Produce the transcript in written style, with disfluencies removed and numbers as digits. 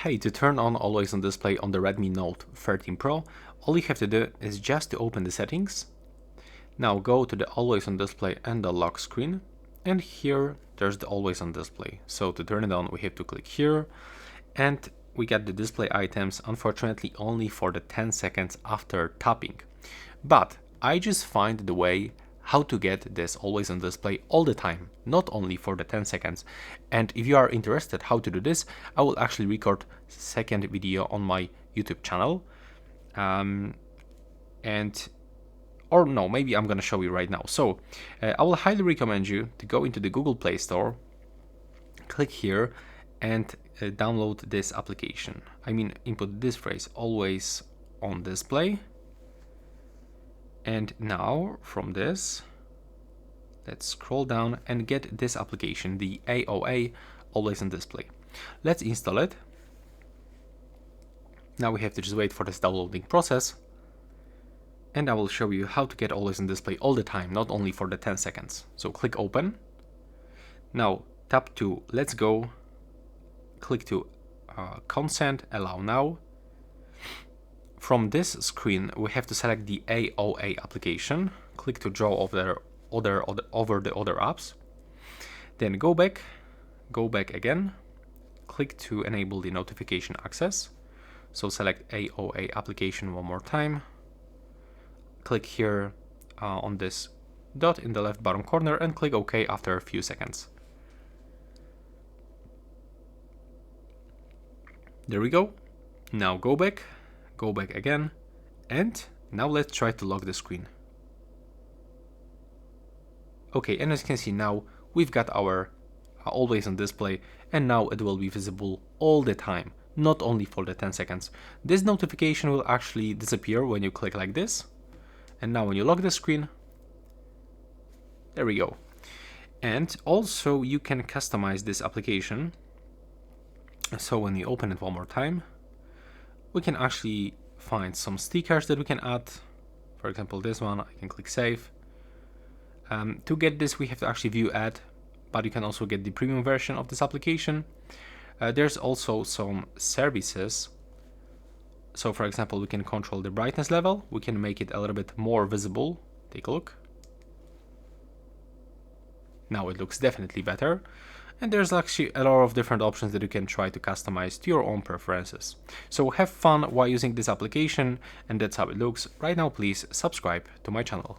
Hey, to turn on always on display on the Redmi Note 13 Pro, all you have to do is just to open the settings. Now go to the always on display and the lock screen, and here there's the always on display. So to turn it on, we have to click here, and we get the display items, unfortunately only for the 10 seconds after tapping. But I just find the way how to get this always on display all the time, not only for the 10 seconds. And if you are interested how to do this, I will actually record second video on my YouTube channel. Or no, maybe I'm gonna show you right now. So I will highly recommend you to go into the Google Play Store, click here and download this application. I mean, input this phrase, always on display. And now from this, let's scroll down and get this application, the AOA, always on display. Let's install it. Now we have to just wait for this downloading process. And I will show you how to get always on display all the time, not only for the 10 seconds. So click open. Now tap to let's go. Click to consent, allow now. From this screen, we have to select the AOA application. Click to draw over the other apps. Then go back again. Click to enable the notification access. So select AOA application one more time. Click here on this dot in the left bottom corner and click OK after a few seconds. There we go. Now go back again, and now let's try to lock the screen. Okay, and as you can see now, we've got our always on display, and now it will be visible all the time, not only for the 10 seconds. This notification will actually disappear when you click like this, and now when you lock the screen, there we go. And also you can customize this application. So when you open it one more time, we can actually find some stickers that we can add. For example, this one, I can click save. To get this, we have to actually view ad, but you can also get the premium version of this application. There's also some services. So for example, we can control the brightness level. We can make it a little bit more visible. Take a look. Now it looks definitely better. And there's actually a lot of different options that you can try to customize to your own preferences. So have fun while using this application, and that's how it looks. Right now, please subscribe to my channel.